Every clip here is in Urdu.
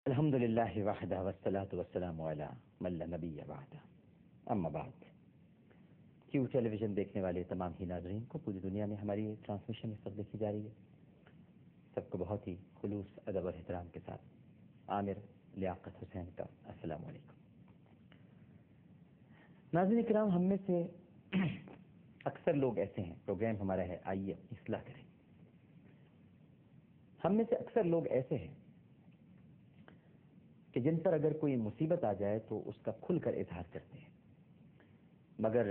الحمد للہ وحدہ والصلاۃ والسلام علی من لا نبی بعدہ، اما بعد۔ کیو ٹیلی ویژن دیکھنے والے تمام ہی ناظرین کو پوری دنیا میں ہماری ٹرانسمیشن اس وقت دیکھی جا رہی ہے، سب کو بہت ہی خلوص، ادب اور احترام کے ساتھ عامر لیاقت حسین کا السلام علیکم۔ ناظرین کرام، ہم میں سے اکثر لوگ ایسے ہیں، پروگرام ہمارا ہے آئیے اصلاح کریں، ہم میں سے اکثر لوگ ایسے ہیں کہ جن پر اگر کوئی مصیبت آ جائے تو اس کا کھل کر اظہار کرتے ہیں، مگر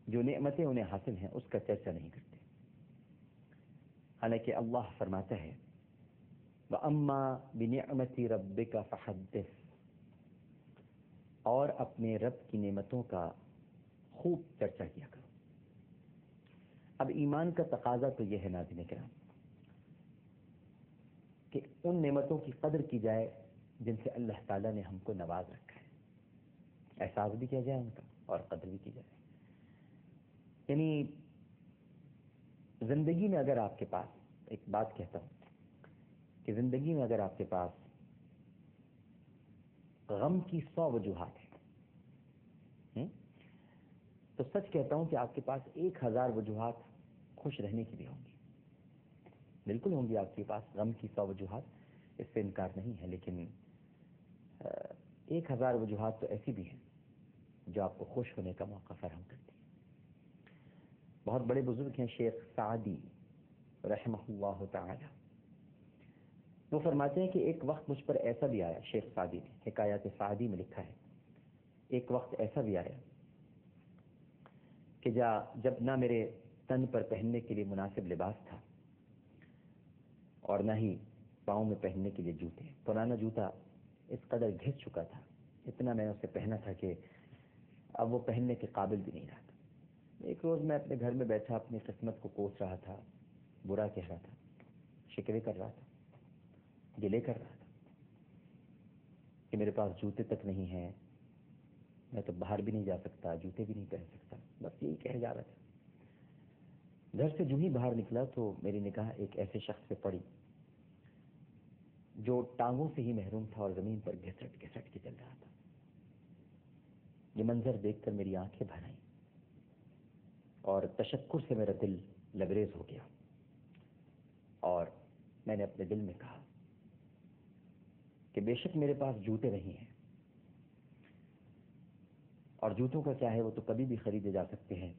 جو نعمتیں انہیں حاصل ہیں اس کا چرچا نہیں کرتے۔ حالانکہ اللہ فرماتا ہے وَأَمَّا بِنِعْمَةِ رَبِّكَ فَحَدِّثْ، اور اپنے رب کی نعمتوں کا خوب چرچا کیا کرو۔ اب ایمان کا تقاضا تو یہ ہے ناظرین کرام کہ ان نعمتوں کی قدر کی جائے جن سے اللہ تعالیٰ نے ہم کو نواز رکھا ہے، احساس بھی کیا جائے ان کا اور قدر بھی کی جائے۔ یعنی زندگی میں اگر آپ کے پاس، ایک بات کہتا ہوں کہ زندگی میں اگر آپ کے پاس غم کی 100 وجوہات ہیں تو سچ کہتا ہوں کہ آپ کے پاس 1000 وجوہات خوش رہنے کی بھی ہوں گی، بالکل ہوں گی آپ کے پاس غم کی 100 وجوہات، اس سے انکار نہیں ہے، لیکن 1000 وجوہات تو ایسی بھی ہیں جو آپ کو خوش ہونے کا موقع فراہم کرتی ہیں۔ بہت بڑے بزرگ ہیں شیخ سعدی رحمہ اللہ تعالی، وہ فرماتے ہیں کہ ایک وقت مجھ پر ایسا بھی آیا، شیخ سعدی نے حکایات سعدی میں لکھا ہے، ایک وقت ایسا بھی آیا کہ جب نہ میرے تن پر پہننے کے لیے مناسب لباس تھا اور نہ ہی پاؤں میں پہننے کے لیے جوتے، پرانا جوتا اس قدر گھس چکا تھا، اتنا میں اسے پہنا تھا کہ اب وہ پہننے کے قابل بھی نہیں رہا تھا۔ ایک روز میں اپنے گھر میں بیٹھا اپنی قسمت کو کوس رہا تھا، برا کہہ رہا تھا، شکوے کر رہا تھا، گلے کر رہا تھا کہ میرے پاس جوتے تک نہیں ہیں، میں تو باہر بھی نہیں جا سکتا، جوتے بھی نہیں پہن سکتا، بس یہی کہہ جا رہا تھا۔ گھر سے جو ہی باہر نکلا تو میری نگاہ ایک ایسے شخص پہ پڑی جو ٹانگوں سے ہی محروم تھا اور زمین پر گھسٹ گھسٹ کے چل رہا تھا۔ یہ منظر دیکھ کر میری آنکھیں بھر آئیں اور تشکر سے میرا دل لبریز ہو گیا، اور میں نے اپنے دل میں کہا کہ بے شک میرے پاس جوتے نہیں ہیں، اور جوتوں کا کیا ہے، وہ تو کبھی بھی خریدے جا سکتے ہیں،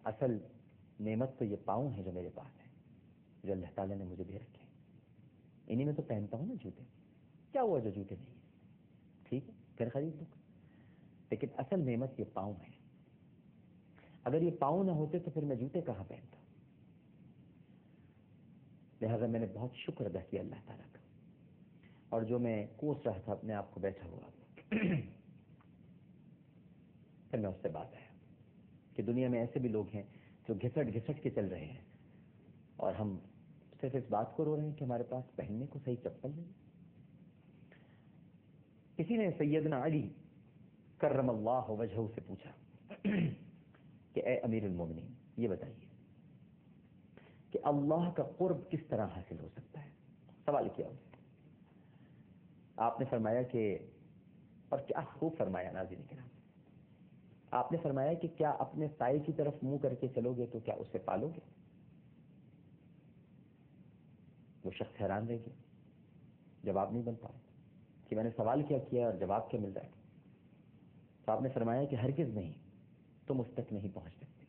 اصل نعمت تو یہ پاؤں ہیں جو میرے پاس ہے، جو اللہ تعالیٰ نے مجھے دے رکھے ہیں، انہی میں تو پہنتا ہوں نا جوتے، کیا ہوا جو جوتے نہیں ہیں، ٹھیک ہے پھر خرید لوں، لیکن اصل نعمت یہ پاؤں ہے، اگر یہ پاؤں نہ ہوتے تو پھر میں جوتے کہاں پہنتا؟ لہذا میں نے بہت شکر ادا کیا اللہ تعالیٰ کا، اور جو میں کوس رہا تھا اپنے آپ کو بیٹھا ہوا پھر میں اس سے بات آیا کہ دنیا میں ایسے بھی لوگ ہیں جو گھسٹ گھسٹ کے چل رہے ہیں، اور ہم صرف اس بات کو رو رہے ہیں کہ ہمارے پاس پہننے کو صحیح چپل نہیں۔ کسی نے سیدنا علی کرم اللہ وجہہ سے پوچھا کہ اے امیر المومنین، یہ بتائیے کہ اللہ کا قرب کس طرح حاصل ہو سکتا ہے؟ سوال کیا اس نے، آپ نے فرمایا کہ، اور کیا خوب فرمایا ناظرین کرام، آپ نے فرمایا کہ کیا اپنے سائے کی طرف منہ کر کے چلو گے تو کیا اسے پالو گے؟ وہ شخص حیران رہ گیا، جواب نہیں بن پایا کہ میں نے سوال کیا اور جواب کیا مل رہا ہے۔ تو آپ نے فرمایا کہ ہرگز نہیں، تم اس تک نہیں پہنچ سکتے،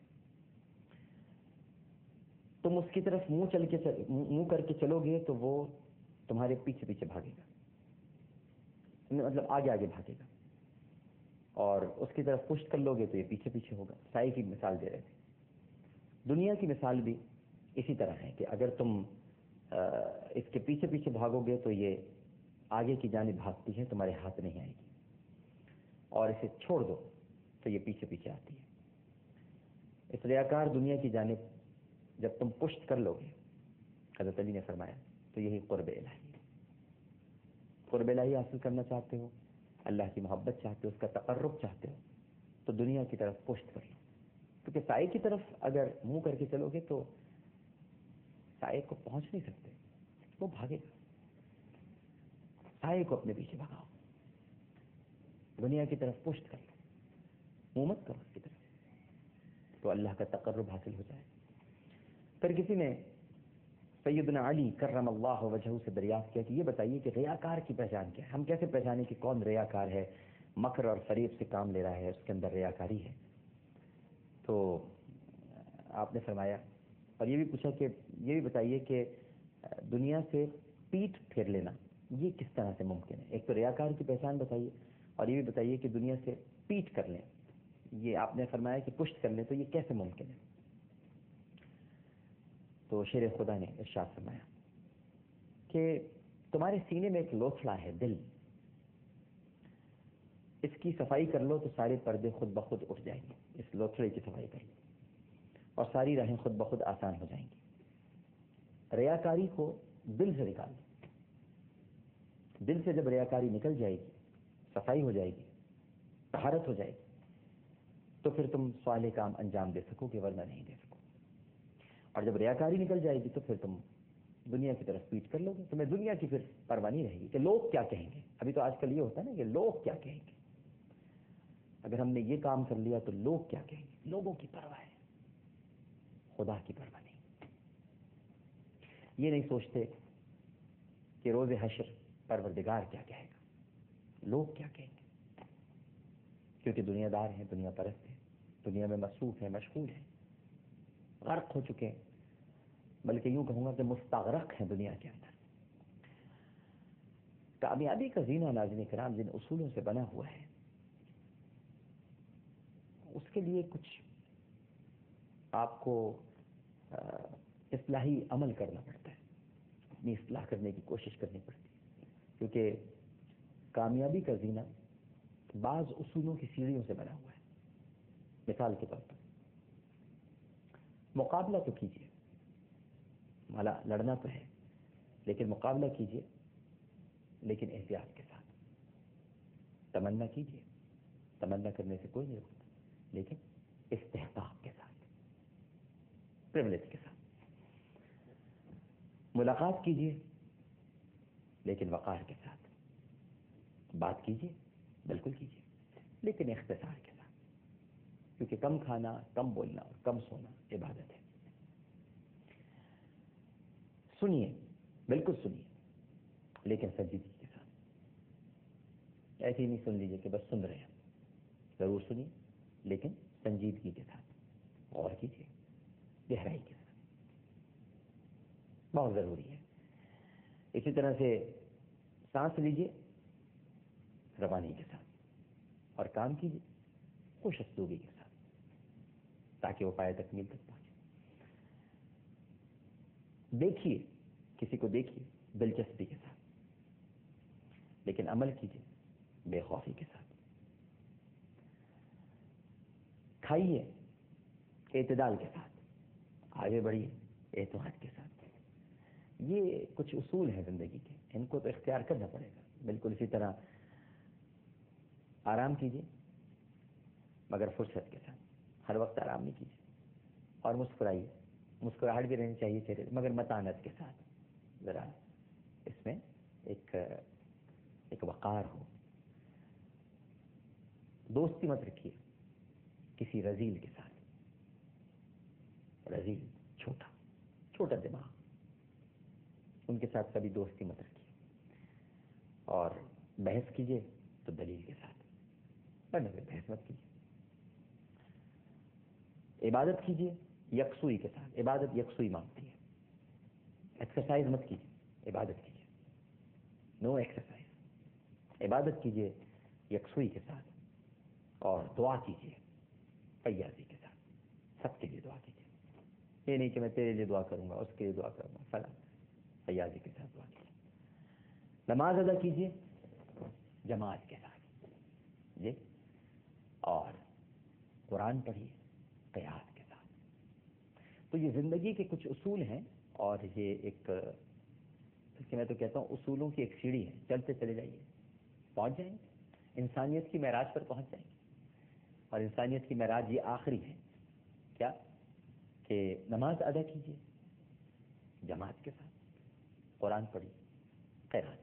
تم اس کی طرف منہ کر کے چلو گے تو وہ تمہارے پیچھے پیچھے بھاگے گا، مطلب آگے آگے بھاگے گا، اور اس کی طرف پشت کر لو گے تو یہ پیچھے پیچھے ہوگا۔ سائے کی مثال دے رہے تھے، دنیا کی مثال بھی اسی طرح ہے کہ اگر تم اس کے پیچھے پیچھے بھاگو گے تو یہ آگے کی جانب بھاگتی ہے، تمہارے ہاتھ نہیں آئے گی، اور اسے چھوڑ دو تو یہ پیچھے پیچھے آتی ہے۔ اس ریاکار دنیا کی جانب جب تم پشت کر لو گے، حضرت علی نے فرمایا، تو یہی قرب الہی ہے۔ قرب الہی حاصل کرنا چاہتے ہو، اللہ کی محبت چاہتے ہو، اس کا تقرب چاہتے ہو، تو دنیا کی طرف پشت کر لو، کیونکہ سائے کی طرف اگر منہ کر کے چلو گے تو سائے کو پہنچ نہیں سکتے، وہ بھاگے گا۔ سائے کو اپنے پیچھے بھگاؤ، دنیا کی طرف پشت کر لو، منہ مت کرو اس کی طرف، تو اللہ کا تقرب حاصل ہو جائے۔ پھر کسی نے سیدنا علی کرم اللہ وجہہ سے دریافت کیا کہ یہ بتائیے کہ ریاکار کی پہچان کیا ہے، ہم کیسے پہچانیں کہ کون ریاکار ہے، مکر اور فریب سے کام لے رہا ہے، اس کے اندر ریاکاری ہے؟ تو آپ نے فرمایا اور یہ بھی پوچھا کہ یہ بھی بتائیے کہ دنیا سے پیٹھ پھیر لینا یہ کس طرح سے ممکن ہے؟ ایک تو ریاکار کی پہچان بتائیے، اور یہ بھی بتائیے کہ دنیا سے پیٹھ کر لیں، یہ آپ نے فرمایا کہ پشت کر لیں، تو یہ کیسے ممکن ہے؟ تو شیر خدا نے ارشاد فرمایا کہ تمہارے سینے میں ایک لوتھڑا ہے دل، اس کی صفائی کر لو تو سارے پردے خود بخود اٹھ جائیں گے، اس لوتھڑے کی صفائی کر لو اور ساری راہیں خود بخود آسان ہو جائیں گی۔ ریاکاری کو دل سے نکال دو، دل سے جب ریاکاری نکل جائے گی، صفائی ہو جائے گی، طہارت ہو جائے گی، تو پھر تم صالح کام انجام دے سکو گے، ورنہ نہیں دے سکو۔ اور جب ریاکاری نکل جائے گی تو پھر تم دنیا کی طرف پیٹ کر لو گے، تمہیں دنیا کی پھر پرواہ نہیں رہے گی کہ لوگ کیا کہیں گے۔ ابھی تو آج کل یہ ہوتا ہے نا کہ لوگ کیا کہیں گے، اگر ہم نے یہ کام کر لیا تو لوگ کیا کہیں گے، لوگوں کی پرواہ ہے، خدا کی پرواہ نہیں۔ یہ نہیں سوچتے کہ روز حشر پروردگار کیا کہے گا، لوگ کیا کہیں گے، کیونکہ دنیا دار ہیں، دنیا پرست ہیں، دنیا میں مصروف ہیں، مشغول ہیں، غرق ہو چکے ہیں، بلکہ یوں کہوں گا کہ مستغرق ہیں دنیا کے اندر۔ کامیابی کا زینہ ناظرین کرام جن اصولوں سے بنا ہوا ہے، اس کے لیے کچھ آپ کو اصلاحی عمل کرنا پڑتا ہے، اپنی اصلاح کرنے کی کوشش کرنی پڑتی ہے، کیونکہ کامیابی کا زینہ بعض اصولوں کی سیڑھیوں سے بنا ہوا ہے۔ مثال کے طور پر مقابلہ تو کیجیے، لڑنا تو ہے، لیکن مقابلہ کیجیے لیکن احتیاط کے ساتھ۔ تمنا کیجیے، تمنا کرنے سے کوئی نہیں روکتا، لیکن استحقاق کے ساتھ، پریولیج کے ساتھ۔ ملاقات کیجیے لیکن وقار کے ساتھ، بات کیجیے بالکل کیجیے لیکن اختصار کے ساتھ، کیونکہ کم کھانا، کم بولنا اور کم سونا عبادت ہے۔ سنیے، بالکل سنیے لیکن سنجیدگی کے ساتھ، ایسے ہی نہیں سن لیجیے کہ بس سن رہے ہیں، ضرور سنیے لیکن سنجیدگی کے ساتھ، غور کیجیے گہرائی کے ساتھ، بہت ضروری ہے۔ اسی طرح سے سانس لیجیے روانی کے ساتھ، اور کام کیجیے خوش اسلوبی کے ساتھ، تاکہ وہ پائے تکمیل تک پہنچے۔ دیکھیے، کسی کو دیکھیے دلچسپی کے ساتھ، لیکن عمل کیجیے بے خوفی کے ساتھ۔ کھائیے اعتدال کے ساتھ، آگے بڑھیے اعتماد کے ساتھ۔ یہ کچھ اصول ہیں زندگی کے، ان کو تو اختیار کرنا پڑے گا۔ بالکل اسی طرح آرام کیجیے مگر فرصت کے ساتھ، ہر وقت آرام نہیں کیجیے، اور مسکرائیے، مسکراہٹ بھی رہنی چاہیے چہرے، مگر متانت کے ساتھ، ذرا اس میں ایک وقار ہو۔ دوستی مت رکھیے کسی رذیل کے ساتھ، رذیل چھوٹا دماغ، ان کے ساتھ کبھی دوستی مت رکھیے۔ اور بحث کیجیے تو دلیل کے ساتھ، ورنہ بحث مت کیجیے۔ عبادت کیجیے یکسوئی کے ساتھ، عبادت یکسوئی مانگتی ہے۔ ایکسرسائز مت کیجیے، عبادت کیجیے، نو ایکسرسائز۔ عبادت کیجیے یکسوئی کے ساتھ، اور دعا کیجیے فیاضی کے ساتھ، سب کے لیے دعا کیجیے۔ یہ نہیں کہ میں تیرے لیے دعا کروں گا، اس کے لیے دعا کروں گا، فلاں، فیاضی کے ساتھ دعا کیجیے۔ نماز ادا کیجیے جماعت کے ساتھ جی، اور قرآن پڑھیے قیاس کے ساتھ۔ تو یہ زندگی کے کچھ اصول ہیں، اور یہ ایک میں تو کہتا ہوں اصولوں کی ایک سیڑھی ہے، چلتے چلے جائیے، پہنچ جائیں گے، انسانیت کی معراج پر پہنچ جائیں گے۔ اور انسانیت کی معراج یہ آخری ہے، کیا کہ نماز ادا کیجیے جماعت کے ساتھ، قرآن پڑھیے، خیرات